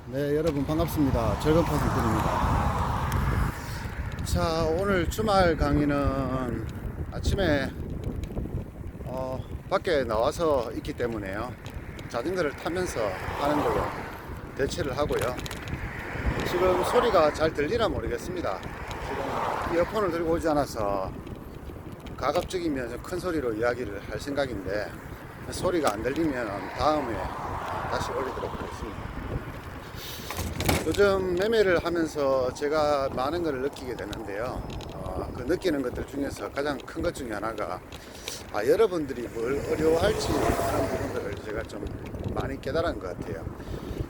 네, 여러분 반갑습니다. 절건파승꾼입니다. 자, 오늘 주말 강의는 아침에 밖에 나와서 있기 때문에요. 자전거를 타면서 하는 걸로 대체를 하고요. 지금 소리가 잘 들리나 모르겠습니다. 지금 이어폰을 들고 오지 않아서 가급적이면 큰 소리로 이야기를 할 생각인데 소리가 안 들리면 다음에 다시 올리도록 하겠습니다. 요즘 매매를 하면서 제가 많은 것을 느끼게 되는데요. 그 느끼는 것들 중에서 가장 큰 것 중에 하나가 여러분들이 뭘 어려워할지 하는 부분들을 제가 좀 많이 깨달은 것 같아요.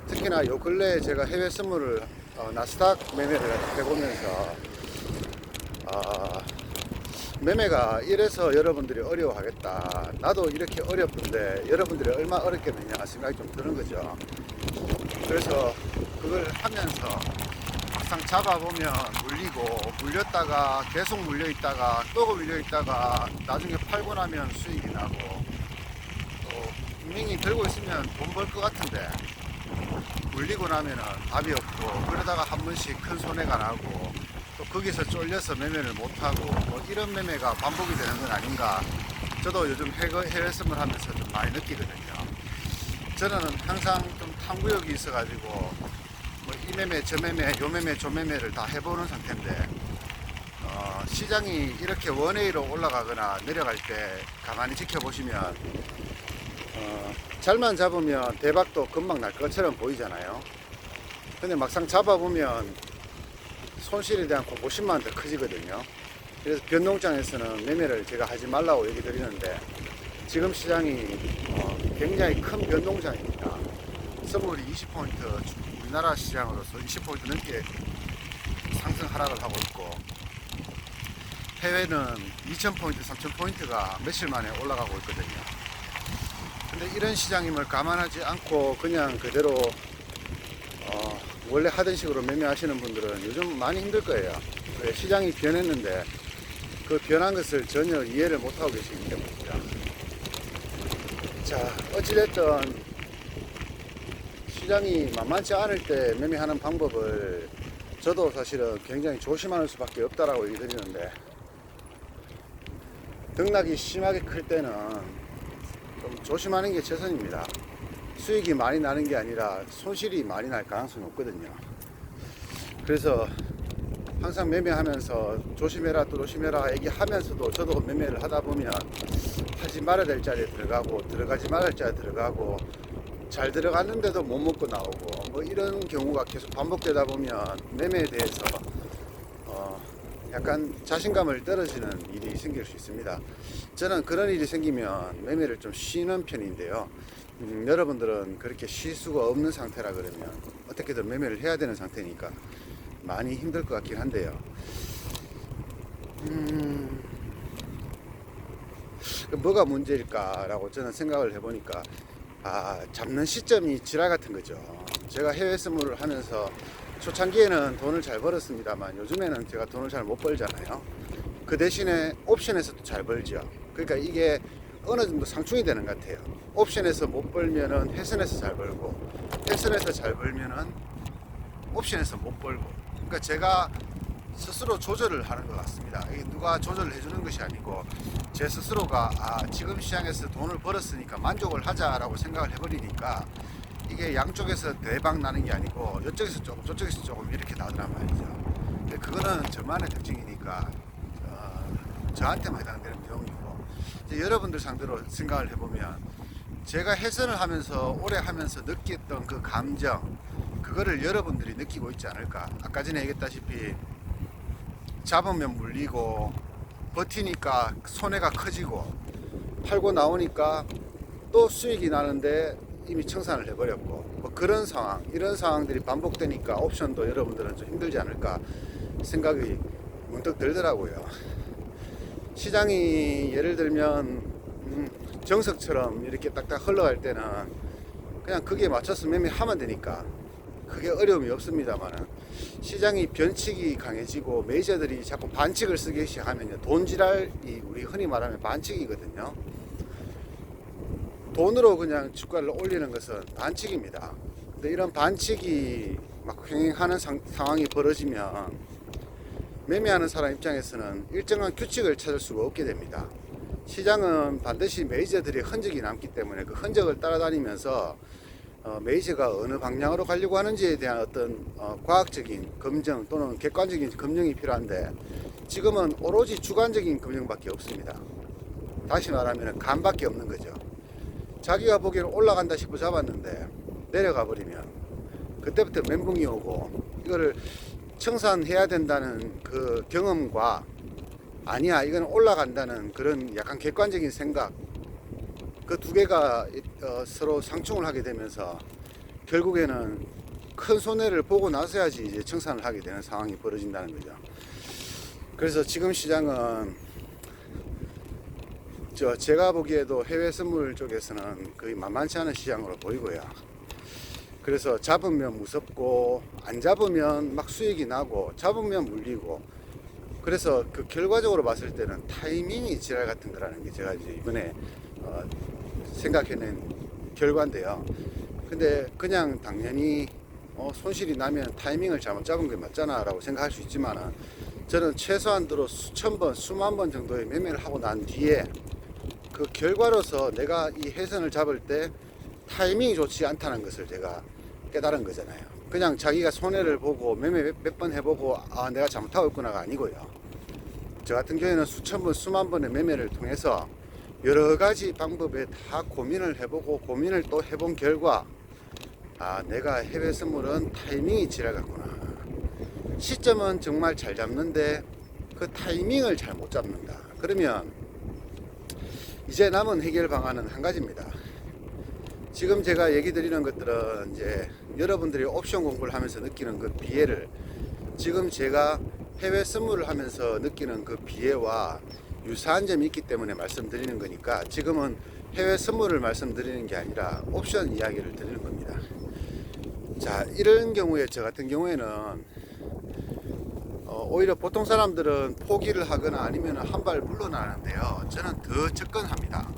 특히나 요 근래에 제가 해외 선물을 나스닥 매매를 해보면서 매매가 이래서 여러분들이 어려워하겠다. 나도 이렇게 어렵던데 여러분들이 얼마나 어렵겠느냐 생각이 좀 드는 거죠. 그래서 그걸 하면서 막상 잡아보면 물렸다가 계속 물려있다가 또 물려있다가 나중에 팔고 나면 수익이 나고 또 분명히 들고 있으면 돈 벌 것 같은데 물리고 나면은 답이 없고 그러다가 한 번씩 큰 손해가 나고 또 거기서 쫄려서 매매를 못하고 뭐 이런 매매가 반복이 되는 건 아닌가. 저도 요즘 해외 선물 하면서 좀 많이 느끼거든요. 저는 항상 좀 탐구욕이 있어가지고 뭐 이 매매 저 매매 요 매매 저 매매를 다 해보는 상태인데 시장이 이렇게 원웨이로 올라가거나 내려갈 때 가만히 지켜보시면 잘만 잡으면 대박도 금방 날 것처럼 보이잖아요. 근데 막상 잡아보면 손실에 대한 공포심만 더 커지거든요. 그래서 변동장에서는 매매를 제가 하지 말라고 얘기 드리는데 지금 시장이 굉장히 큰 변동장입니다. 선물이 20포인트, 우리나라 시장으로서 20포인트 넘게 상승 하락을 하고 있고 해외는 2000포인트, 3000포인트가 며칠 만에 올라가고 있거든요. 근데 이런 시장임을 감안하지 않고 그냥 그대로 원래 하던 식으로 매매하시는 분들은 요즘 많이 힘들 거예요. 시장이 변했는데 그 변한 것을 전혀 이해를 못하고 계시기 때문입니다. 자, 어찌됐든 시장이 만만치 않을 때 매매하는 방법을 저도 사실은 굉장히 조심하는 수밖에 없다라고 얘기 드리는데 등락이 심하게 클 때는 좀 조심하는 게 최선입니다. 수익이 많이 나는 게 아니라 손실이 많이 날 가능성이 없거든요. 그래서 항상 매매하면서 조심해라 또 조심해라 얘기하면서도 저도 매매를 하다 보면 하지 말아야 될 자리에 들어가고 들어가지 말아야 할 자리에 들어가고 잘 들어갔는데도 못 먹고 나오고 뭐 이런 경우가 계속 반복되다 보면 매매에 대해서 약간 자신감을 떨어지는 일이 생길 수 있습니다. 저는 그런 일이 생기면 매매를 좀 쉬는 편인데요. 여러분들은 그렇게 쉴 수가 없는 상태라 그러면 어떻게든 매매를 해야 되는 상태니까 많이 힘들 것 같긴 한데요. 뭐가 문제일까라고 저는 생각을 해보니까 잡는 시점이 지랄 같은 거죠. 제가 해외 선물을 하면서 초창기에는 돈을 잘 벌었습니다만 요즘에는 제가 돈을 잘 못 벌잖아요. 그 대신에 옵션에서도 잘 벌죠. 그러니까 이게 어느 정도 상충이 되는 것 같아요. 옵션에서 못 벌면은 해선에서 잘 벌고 해선에서 잘 벌면은 옵션에서 못 벌고. 그러니까 제가 스스로 조절을 하는 것 같습니다. 이게 누가 조절을 해주는 것이 아니고 제 스스로가 지금 시장에서 돈을 벌었으니까 만족을 하자라고 생각을 해버리니까 이게 양쪽에서 대박 나는 게 아니고 이쪽에서 조금 저쪽에서 조금 이렇게 나더란 말이죠. 근데 그거는 저만의 특징이니까 저한테만 해당되는 내용이고 여러분들 상대로 생각을 해보면 제가 해선을 하면서 오래 하면서 느꼈던 그 감정 그거를 여러분들이 느끼고 있지 않을까. 아까 전에 얘기했다시피 잡으면 물리고 버티니까 손해가 커지고 팔고 나오니까 또 수익이 나는데 이미 청산을 해버렸고 뭐 그런 상황, 이런 상황들이 반복되니까 옵션도 여러분들은 좀 힘들지 않을까 생각이 문득 들더라고요. 시장이 예를 들면 정석처럼 이렇게 딱딱 흘러갈 때는 그냥 거기에 맞춰서 매매하면 되니까 그게 어려움이 없습니다만 시장이 변칙이 강해지고 메이저들이 자꾸 반칙을 쓰기 시작하면 돈지랄이 우리 흔히 말하는 반칙이거든요. 돈으로 그냥 주가를 올리는 것은 반칙입니다. 근데 이런 반칙이 막 횡행하는 상황이 벌어지면 매매하는 사람 입장에서는 일정한 규칙을 찾을 수가 없게 됩니다. 시장은 반드시 메이저들의 흔적이 남기 때문에 그 흔적을 따라다니면서 메이저가 어느 방향으로 가려고 하는지에 대한 어떤 과학적인 검증 또는 객관적인 검증이 필요한데, 지금은 오로지 주관적인 검증밖에 없습니다. 다시 말하면 감밖에 없는 거죠. 자기가 보기에는 올라간다 싶어 잡았는데 내려가 버리면 그때부터 멘붕이 오고, 이거를 청산해야 된다는 그 경험과 아니야 이건 올라간다는 그런 약간 객관적인 생각, 그 두 개가 서로 상충을 하게 되면서 결국에는 큰 손해를 보고 나서야지 이제 청산을 하게 되는 상황이 벌어진다는 거죠. 그래서 지금 시장은 제가 보기에도 해외 선물 쪽에서는 거의 만만치 않은 시장으로 보이고요. 그래서 잡으면 무섭고 안 잡으면 막 수익이 나고 잡으면 물리고, 그래서 그 결과적으로 봤을 때는 타이밍이 지랄 같은 거라는 게 제가 이제 이번에 생각해낸 결과인데요. 근데 그냥 당연히 손실이 나면 타이밍을 잘못 잡은 게 맞잖아 라고 생각할 수 있지만, 저는 최소한으로 수천 번 수만 번 정도의 매매를 하고 난 뒤에 그 결과로서 내가 이 해선을 잡을 때 타이밍이 좋지 않다는 것을 제가 깨달은 거잖아요. 그냥 자기가 손해를 보고 매매 몇 번 해보고 내가 잘못하고 있구나가 아니고요. 저 같은 경우에는 수천 번 수만 번의 매매를 통해서 여러 가지 방법에 다 고민을 해보고 고민을 또 해본 결과, 내가 해외 선물은 타이밍이 지랄 같구나. 시점은 정말 잘 잡는데 그 타이밍을 잘 못 잡는다. 그러면 이제 남은 해결 방안은 한 가지입니다. 지금 제가 얘기 드리는 것들은 이제 여러분들이 옵션 공부를 하면서 느끼는 그 비애를, 지금 제가 해외 선물을 하면서 느끼는 그 비애와 유사한 점이 있기 때문에 말씀드리는 거니까, 지금은 해외 선물을 말씀드리는 게 아니라 옵션 이야기를 드리는 겁니다. 자, 이런 경우에 저 같은 경우에는 오히려 보통 사람들은 포기를 하거나 아니면 한 발 물러나는데요, 저는 더 접근합니다.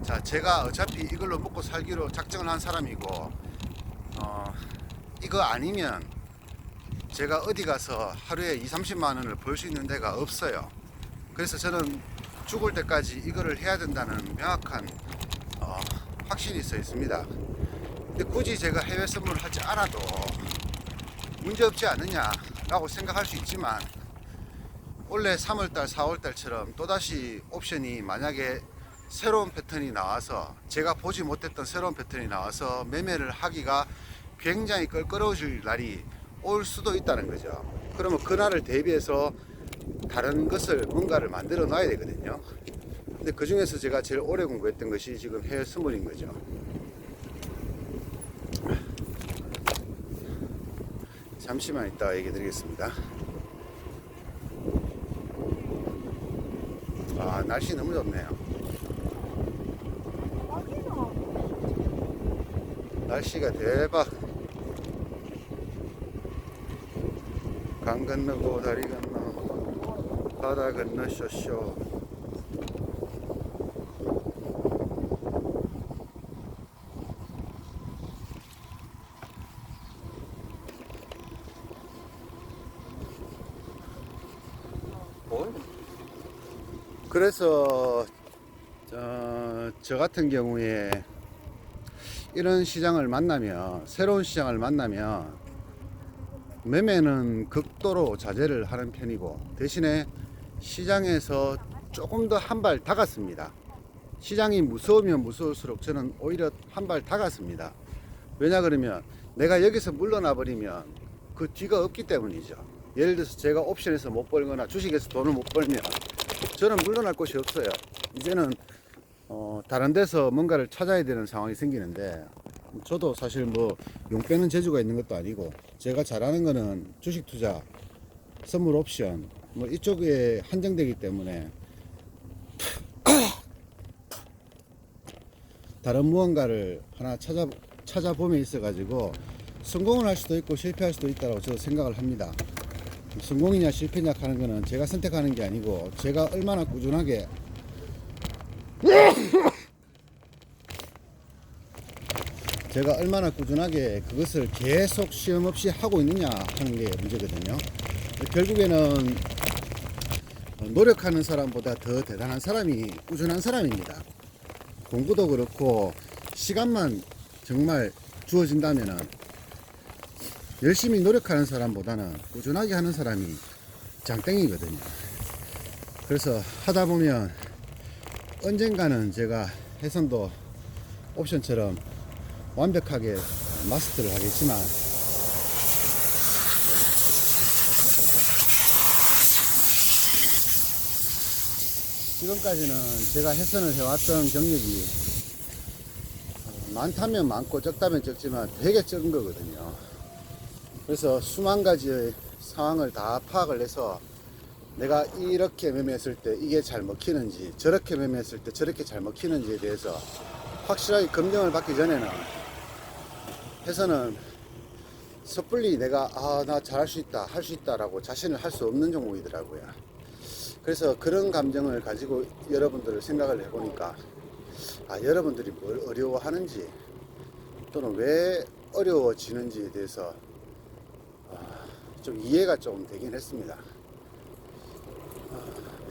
자, 제가 어차피 이걸로 먹고 살기로 작정을 한 사람이고, 이거 아니면 제가 어디 가서 하루에 20-30만 원을 벌 수 있는 데가 없어요. 그래서 저는 죽을 때까지 이거를 해야 된다는 명확한 확신이 있어 있습니다. 근데 굳이 제가 해외 선물을 하지 않아도 문제없지 않느냐 라고 생각할 수 있지만, 원래 3월달 4월달처럼 또다시 옵션이 만약에 새로운 패턴이 나와서, 제가 보지 못했던 새로운 패턴이 나와서 매매를 하기가 굉장히 껄끄러워질 날이 올 수도 있다는 거죠. 그러면 그날을 대비해서 다른 것을 뭔가를 만들어 놔야 되거든요. 근데 그 중에서 제가 제일 오래 공부했던 것이 지금 해외 선물인 거죠. 잠시만 있다가 얘기 드리겠습니다. 날씨 너무 좋네요. 날씨가 대박. 강 건너고 다리 건너 바다 건너 쇼쇼. 그래서 저 같은 경우에 이런 시장을 만나면, 새로운 시장을 만나면 매매는 극도로 자제를 하는 편이고, 대신에 시장에서 조금 더 한 발 다갔습니다. 시장이 무서우면 무서울수록 저는 오히려 한 발 다갔습니다. 왜냐 그러면 내가 여기서 물러나 버리면 그 뒤가 없기 때문이죠. 예를 들어서 제가 옵션에서 못 벌거나 주식에서 돈을 못 벌면 저는 물러날 곳이 없어요. 이제는 다른 데서 뭔가를 찾아야 되는 상황이 생기는데, 저도 사실 뭐 용 빼는 재주가 있는 것도 아니고, 제가 잘하는 거는 주식 투자, 선물 옵션 뭐 이쪽에 한정되기 때문에 다른 무언가를 하나 찾아봄에 있어 가지고 성공을 할 수도 있고 실패할 수도 있다고 저도 생각을 합니다. 성공이냐 실패냐 하는 거는 제가 선택하는 게 아니고, 제가 얼마나 꾸준하게 제가 얼마나 꾸준하게 그것을 계속 시험 없이 하고 있느냐 하는 게 문제거든요. 결국에는 노력하는 사람보다 더 대단한 사람이 꾸준한 사람입니다. 공부도 그렇고 시간만 정말 주어진다면은 열심히 노력하는 사람보다는 꾸준하게 하는 사람이 장땡이거든요. 그래서 하다 보면 언젠가는 제가 해선도 옵션처럼 완벽하게 마스터를 하겠지만 지금까지는 제가 해선을 해왔던 경력이 많다면 많고 적다면 적지만 되게 적은 거거든요. 그래서 수만 가지의 상황을 다 파악을 해서 내가 이렇게 매매했을 때 이게 잘 먹히는지 저렇게 매매했을 때 저렇게 잘 먹히는지에 대해서 확실하게 검증을 받기 전에는 해서는 섣불리 내가 나 잘할 수 있다 할 수 있다 라고 자신을 할 수 없는 종목이더라고요. 그래서 그런 감정을 가지고 여러분들을 생각을 해보니까 여러분들이 뭘 어려워하는지 또는 왜 어려워지는지에 대해서 좀 이해가 좀 되긴 했습니다.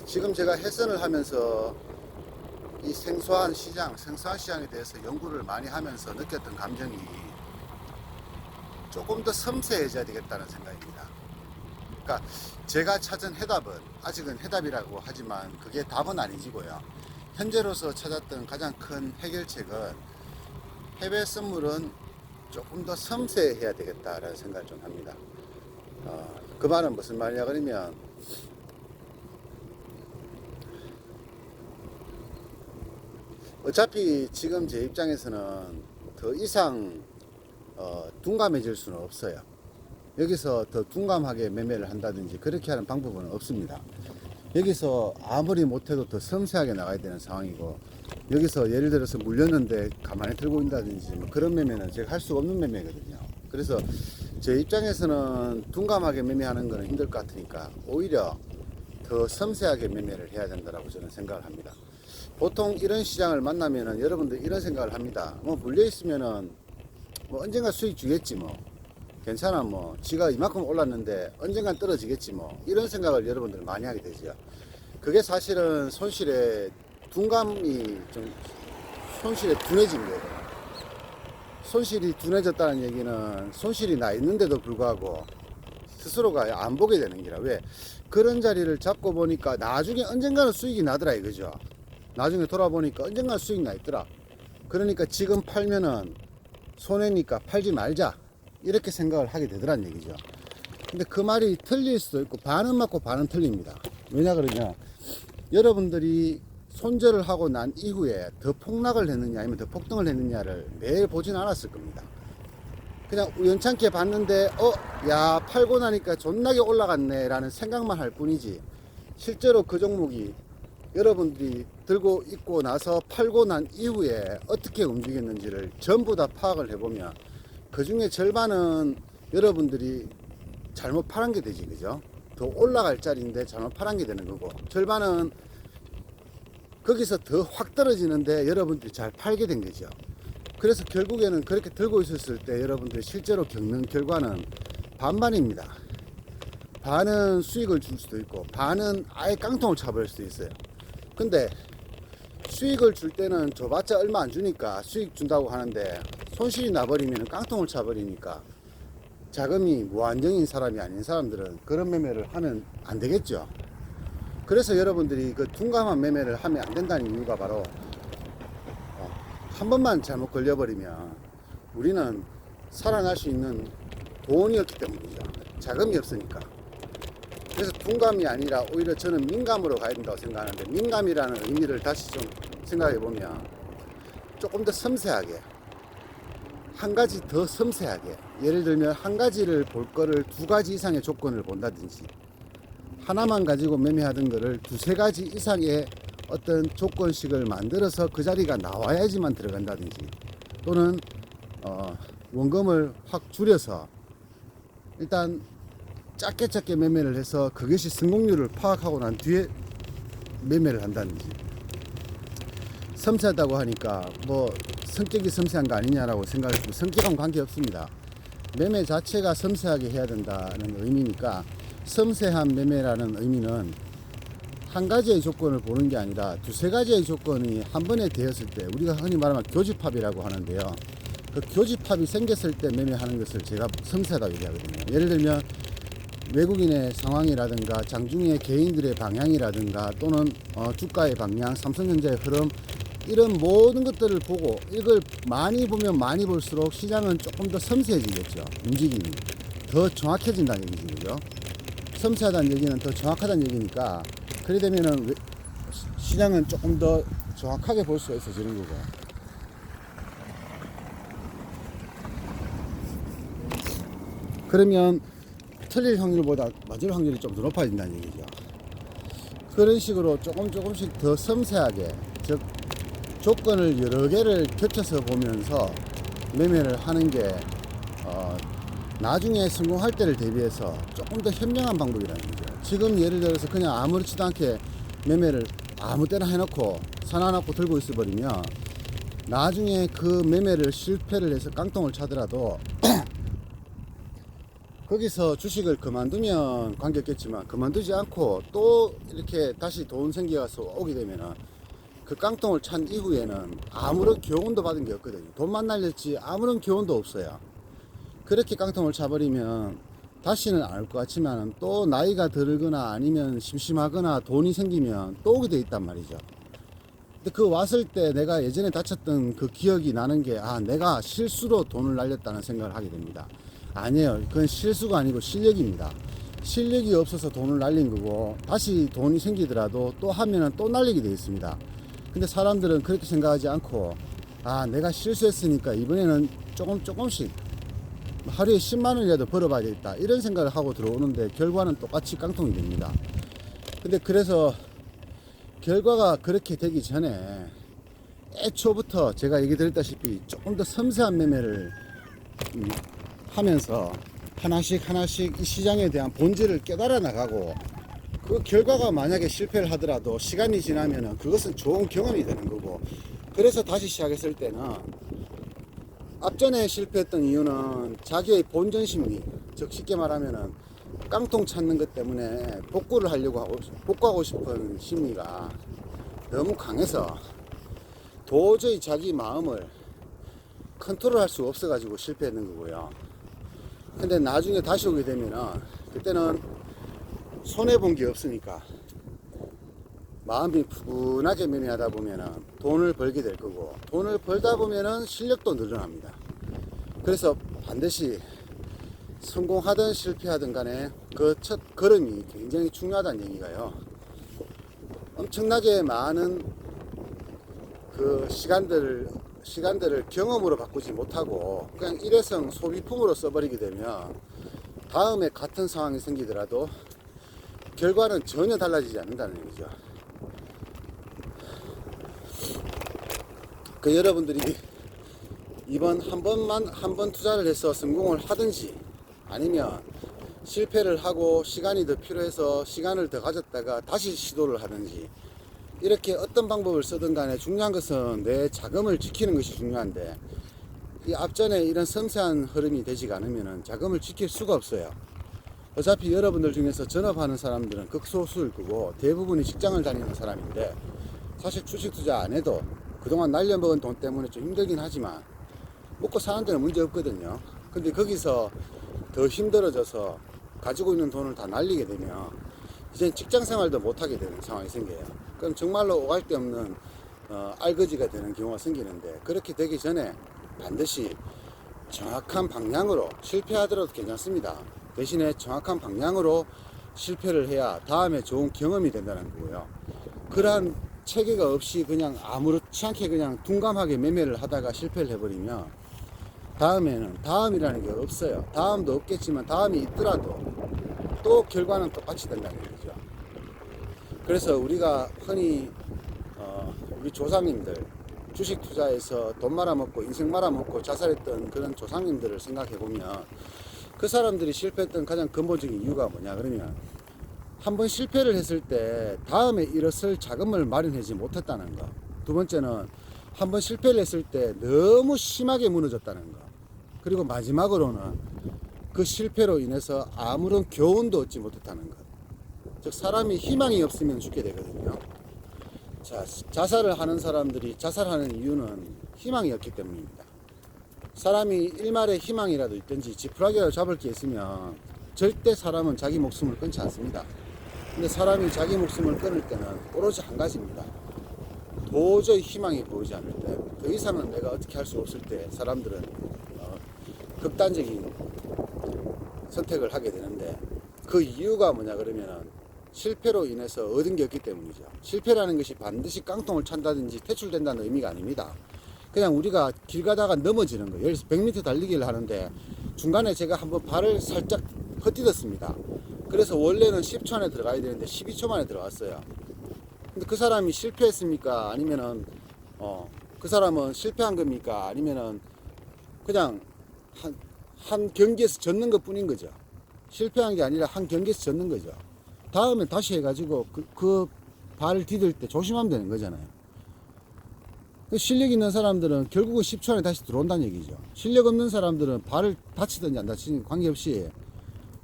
지금 제가 해선을 하면서 이 생소한 시장에 대해서 연구를 많이 하면서 느꼈던 감정이 조금 더 섬세해져야 되겠다는 생각입니다. 그러니까 제가 찾은 해답은 아직은 해답이라고 하지만 그게 답은 아니지고요. 현재로서 찾았던 가장 큰 해결책은 해외 선물은 조금 더 섬세해야 되겠다라는 생각을 좀 합니다. 그 말은 무슨 말이냐 그러면 어차피 지금 제 입장에서는 더 이상 둔감해질 수는 없어요. 여기서 더 둔감하게 매매를 한다든지 그렇게 하는 방법은 없습니다. 여기서 아무리 못해도 더 섬세하게 나가야 되는 상황이고, 여기서 예를 들어서 물렸는데 가만히 들고 있다든지 뭐 그런 매매는 제가 할 수가 없는 매매거든요. 그래서 제 입장에서는 둔감하게 매매하는 거는 힘들 것 같으니까 오히려 더 섬세하게 매매를 해야 된다고 저는 생각을 합니다. 보통 이런 시장을 만나면은 여러분들 이런 생각을 합니다. 뭐 물려 있으면은 뭐 언젠가 수익 주겠지 뭐, 괜찮아 뭐, 지가 이만큼 올랐는데 언젠간 떨어지겠지 뭐, 이런 생각을 여러분들 많이 하게 되죠. 그게 사실은 손실에 둔감이 좀 손실에 둔해진 거예요. 손실이 둔해졌다는 얘기는 손실이 나 있는데도 불구하고 스스로가 안 보게 되는 기라. 왜? 그런 자리를 잡고 보니까 나중에 언젠가는 수익이 나더라 이거죠. 나중에 돌아보니까 언젠가는 수익 나 있더라. 그러니까 지금 팔면은 손해니까 팔지 말자, 이렇게 생각을 하게 되더란 얘기죠. 근데 그 말이 틀릴 수도 있고 반은 맞고 반은 틀립니다. 왜냐 그러냐, 여러분들이 손절을 하고 난 이후에 더 폭락을 했느냐 아니면 더 폭등을 했느냐를 매일 보진 않았을 겁니다. 그냥 우연찮게 봤는데 야 팔고 나니까 존나게 올라갔네 라는 생각만 할 뿐이지, 실제로 그 종목이 여러분들이 들고 있고 나서 팔고 난 이후에 어떻게 움직였는지를 전부 다 파악을 해보면 그 중에 절반은 여러분들이 잘못 팔은 게 되지, 그죠? 더 올라갈 자리인데 잘못 팔은 게 되는 거고, 절반은 거기서 더 확 떨어지는데 여러분들이 잘 팔게 된 거죠. 그래서 결국에는 그렇게 들고 있었을 때 여러분들이 실제로 겪는 결과는 반반입니다. 반은 수익을 줄 수도 있고 반은 아예 깡통을 차버릴 수도 있어요. 근데 수익을 줄 때는 줘봤자 얼마 안 주니까 수익 준다고 하는데, 손실이 나버리면 깡통을 차버리니까 자금이 무한정인 사람이 아닌 사람들은 그런 매매를 하면 안 되겠죠. 그래서 여러분들이 그 둔감한 매매를 하면 안 된다는 이유가 바로 한 번만 잘못 걸려버리면 우리는 살아날 수 있는 돈이 없기 때문이죠. 자금이 없으니까. 그래서 둔감이 아니라 오히려 저는 민감으로 가야 된다고 생각하는데, 민감이라는 의미를 다시 좀 생각해 보면 조금 더 섬세하게, 한 가지 더 섬세하게, 예를 들면 한 가지를 볼 거를 두 가지 이상의 조건을 본다든지, 하나만 가지고 매매하던 거를 두세 가지 이상의 어떤 조건식을 만들어서 그 자리가 나와야지만 들어간다든지, 또는 원금을 확 줄여서 일단 작게 매매를 해서 그것이 성공률을 파악하고 난 뒤에 매매를 한다든지. 섬세하다고 하니까 뭐 성격이 섬세한 거 아니냐라고 생각했고, 성격은 관계없습니다. 매매 자체가 섬세하게 해야 된다는 의미니까, 섬세한 매매라는 의미는 한 가지의 조건을 보는 게 아니라 두세 가지의 조건이 한 번에 되었을 때, 우리가 흔히 말하면 교집합이라고 하는데요. 그 교집합이 생겼을 때 매매하는 것을 제가 섬세하다고 얘기하거든요. 예를 들면 외국인의 상황이라든가 장중에 개인들의 방향이라든가 또는 주가의 방향, 삼성전자의 흐름, 이런 모든 것들을 보고 이걸 많이 보면 많이 볼수록 시장은 조금 더 섬세해지겠죠. 움직임이 더 정확해진다는 얘기죠. 그죠? 섬세하다는 얘기는 더 정확하다는 얘기니까, 그래 되면은 시장은 조금 더 정확하게 볼 수가 있어지는 거고. 그러면 틀릴 확률보다 맞을 확률이 좀 더 높아진다는 얘기죠. 그런 식으로 조금씩 더 섬세하게, 즉 조건을 여러 개를 겹쳐서 보면서 매매를 하는 게 나중에 성공할 때를 대비해서 조금 더 현명한 방법이라는 거죠. 지금 예를 들어서 그냥 아무렇지도 않게 매매를 아무 때나 해놓고 사놔놓고 들고 있어 버리면 나중에 그 매매를 실패를 해서 깡통을 차더라도 거기서 주식을 그만두면 관계없겠지만, 그만두지 않고 또 이렇게 다시 돈 생겨서 오게 되면은 그 깡통을 찬 이후에는 아무런 교훈도 받은 게 없거든요. 돈만 날렸지 아무런 교훈도 없어요. 그렇게 깡통을 차버리면 다시는 안 올 것 같지만 또 나이가 들거나 아니면 심심하거나 돈이 생기면 또 오게 돼 있단 말이죠. 근데 그 왔을 때 내가 예전에 다쳤던 그 기억이 나는 게, 내가 실수로 돈을 날렸다는 생각을 하게 됩니다. 아니에요. 그건 실수가 아니고 실력입니다. 실력이 없어서 돈을 날린 거고, 다시 돈이 생기더라도 또 하면은 또 날리게 돼 있습니다. 근데 사람들은 그렇게 생각하지 않고, 내가 실수했으니까 이번에는 조금씩 하루에 10만 원이라도 벌어봐야 되겠다, 이런 생각을 하고 들어오는데 결과는 똑같이 깡통이 됩니다. 근데 그래서 결과가 그렇게 되기 전에 애초부터 제가 얘기 드렸다시피 조금 더 섬세한 매매를 하면서 하나씩 이 시장에 대한 본질을 깨달아 나가고, 그 결과가 만약에 실패를 하더라도 시간이 지나면은 그것은 좋은 경험이 되는 거고, 그래서 다시 시작했을 때는 앞전에 실패했던 이유는 자기의 본전 심리, 즉 쉽게 말하면은 깡통 찾는 것 때문에 복구하고 싶은 심리가 너무 강해서 도저히 자기 마음을 컨트롤할 수가 없어가지고 실패했는 거고요. 근데 나중에 다시 오게 되면은 그때는 손해본 게 없으니까 마음이 푸근하게 매매하다 보면은 돈을 벌게 될 거고, 돈을 벌다 보면은 실력도 늘어납니다. 그래서 반드시 성공하든 실패하든 간에 그 첫 걸음이 굉장히 중요하다는 얘기가요. 엄청나게 많은 그 시간들을 경험으로 바꾸지 못하고 그냥 일회성 소비품으로 써버리게 되면 다음에 같은 상황이 생기더라도 결과는 전혀 달라지지 않는다는 얘기죠. 그 여러분들이 이번 한 번 투자를 해서 성공을 하든지, 아니면 실패를 하고 시간이 더 필요해서 시간을 더 가졌다가 다시 시도를 하든지, 이렇게 어떤 방법을 쓰든 간에 중요한 것은 내 자금을 지키는 것이 중요한데, 이 앞전에 이런 섬세한 흐름이 되지가 않으면 자금을 지킬 수가 없어요. 어차피 여러분들 중에서 전업하는 사람들은 극소수일 거고 대부분이 직장을 다니는 사람인데, 사실 주식 투자 안 해도 그동안 날려먹은 돈 때문에 좀 힘들긴 하지만 먹고 사는 데는 문제 없거든요. 근데 거기서 더 힘들어져서 가지고 있는 돈을 다 날리게 되면 이제 직장 생활도 못하게 되는 상황이 생겨요. 그럼 정말로 오갈 데 없는 알거지가 되는 경우가 생기는데, 그렇게 되기 전에 반드시 정확한 방향으로, 실패하더라도 괜찮습니다. 대신에 정확한 방향으로 실패를 해야 다음에 좋은 경험이 된다는 거고요. 그러한 체계가 없이 그냥 아무렇지 않게 그냥 둔감하게 매매를 하다가 실패를 해버리면 다음에는 다음이라는 게 없어요. 다음도 없겠지만 다음이 있더라도 또 결과는 똑같이 된다는 얘기죠. 그래서 우리가 흔히 우리 조상님들 주식 투자에서 돈 말아먹고 인생 말아먹고 자살했던 그런 조상님들을 생각해 보면, 그 사람들이 실패했던 가장 근본적인 이유가 뭐냐 그러면, 한번 실패를 했을 때 다음에 일어설 자금을 마련하지 못했다는 거. 두 번째는 한번 실패를 했을 때 너무 심하게 무너졌다는 거. 그리고 마지막으로는 그 실패로 인해서 아무런 교훈도 얻지 못했다는 것. 즉 사람이 희망이 없으면 죽게 되거든요. 자, 자살을 하는 사람들이 자살하는 이유는 희망이 없기 때문입니다. 사람이 일말의 희망이라도 있든지 지푸라기라도 잡을 게 있으면 절대 사람은 자기 목숨을 끊지 않습니다. 근데 사람이 자기 목숨을 끊을 때는 오로지 한 가지입니다. 도저히 희망이 보이지 않을 때, 더 이상은 내가 어떻게 할 수 없을 때 사람들은 극단적인 선택을 하게 되는데, 그 이유가 뭐냐 그러면은 실패로 인해서 얻은 게 없기 때문이죠. 실패라는 것이 반드시 깡통을 찬다든지 퇴출된다는 의미가 아닙니다. 그냥 우리가 길 가다가 넘어지는 거예요. 예를 들어서 100m 달리기를 하는데 중간에 제가 한번 발을 살짝 헛디뎠습니다. 그래서 원래는 10초 안에 들어가야 되는데 12초 만에 들어갔어요. 근데 그 사람이 실패했습니까? 아니면은 그 사람은 실패한 겁니까? 아니면은 그냥 한 경기에서 졌는 것 뿐인 거죠. 실패한 게 아니라 한 경기에서 졌는 거죠. 다음에 다시 해가지고 그 발을 디딜 때 조심하면 되는 거잖아요. 실력 있는 사람들은 결국은 10초 안에 다시 들어온다는 얘기죠. 실력 없는 사람들은 발을 다치든지 안 다치든지 관계없이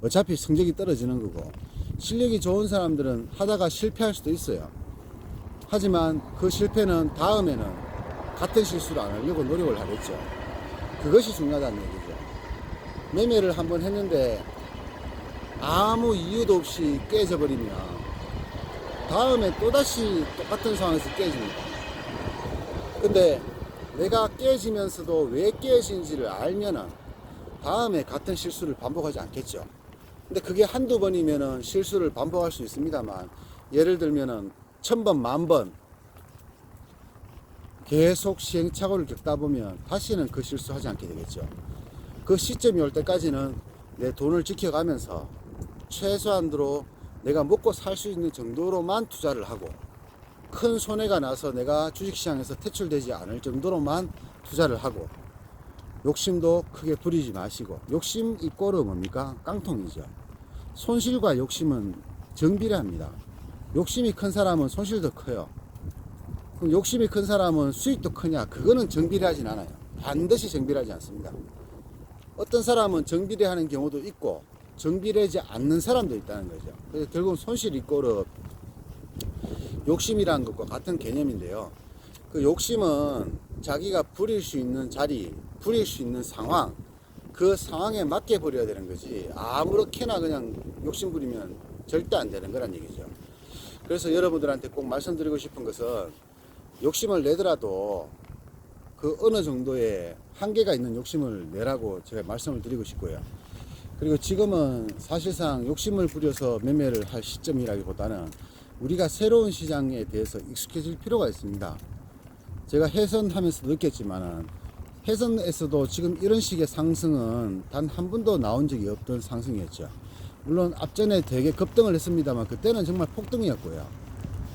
어차피 성적이 떨어지는 거고, 실력이 좋은 사람들은 하다가 실패할 수도 있어요. 하지만 그 실패는 다음에는 같은 실수를 안 하려고 노력을 하겠죠. 그것이 중요하다는 얘기죠. 매매를 한번 했는데 아무 이유도 없이 깨져버리면 다음에 또다시 똑같은 상황에서 깨집니다. 근데 내가 깨지면서도 왜 깨진지를 알면은 다음에 같은 실수를 반복하지 않겠죠. 근데 그게 한두 번이면은 실수를 반복할 수 있습니다만, 예를 들면은 1000번, 10,000번 계속 시행착오를 겪다 보면 다시는 그 실수하지 않게 되겠죠. 그 시점이 올 때까지는 내 돈을 지켜가면서 최소한으로 내가 먹고 살 수 있는 정도로만 투자를 하고, 큰 손해가 나서 내가 주식시장에서 퇴출되지 않을 정도로만 투자를 하고, 욕심도 크게 부리지 마시고. 욕심 이꼬르 뭡니까? 깡통이죠. 손실과 욕심은 정비례합니다. 욕심이 큰 사람은 손실도 커요. 그럼 욕심이 큰 사람은 수익도 크냐? 그거는 정비례하진 않아요. 반드시 정비례하지 않습니다. 어떤 사람은 정비례하는 경우도 있고 정비례하지 않는 사람도 있다는 거죠. 그래서 결국은 손실 이꼬르 욕심이라는 것과 같은 개념인데요. 그 욕심은 자기가 부릴 수 있는 자리, 부릴 수 있는 상황, 그 상황에 맞게 부려야 되는 거지, 아무렇게나 그냥 욕심 부리면 절대 안 되는 거란 얘기죠. 그래서 여러분들한테 꼭 말씀드리고 싶은 것은, 욕심을 내더라도 그 어느 정도의 한계가 있는 욕심을 내라고 제가 말씀을 드리고 싶고요. 그리고 지금은 사실상 욕심을 부려서 매매를 할 시점이라기보다는 우리가 새로운 시장에 대해서 익숙해질 필요가 있습니다. 제가 해선하면서 느꼈지만은, 해선에서도 지금 이런 식의 상승은 단 한 번도 나온 적이 없던 상승이었죠. 물론 앞전에 되게 급등을 했습니다만 그때는 정말 폭등이었고요.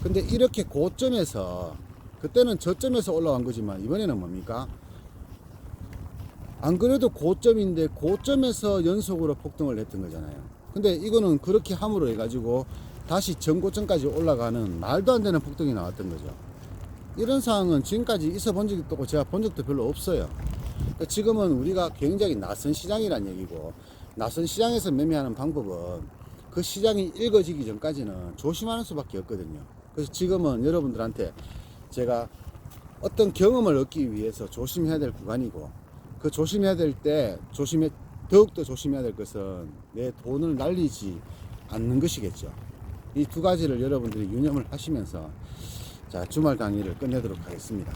근데 이렇게 고점에서, 그때는 저점에서 올라간 거지만 이번에는 뭡니까? 안 그래도 고점인데 고점에서 연속으로 폭등을 했던 거잖아요. 근데 이거는 그렇게 함으로 해가지고 다시 전고점까지 올라가는 말도 안 되는 폭등이 나왔던 거죠. 이런 상황은 지금까지 있어 본 적도 없고 제가 본 적도 별로 없어요. 그러니까 지금은 우리가 굉장히 낯선 시장이란 얘기고, 낯선 시장에서 매매하는 방법은 그 시장이 읽어지기 전까지는 조심하는 수밖에 없거든요. 그래서 지금은 여러분들한테 제가 어떤 경험을 얻기 위해서 조심해야 될 구간이고, 그 조심해야 될 때 더욱더 조심해야 될 것은 내 돈을 날리지 않는 것이겠죠. 이 두 가지를 여러분들이 유념을 하시면서 자, 주말 강의를 끝내도록 하겠습니다.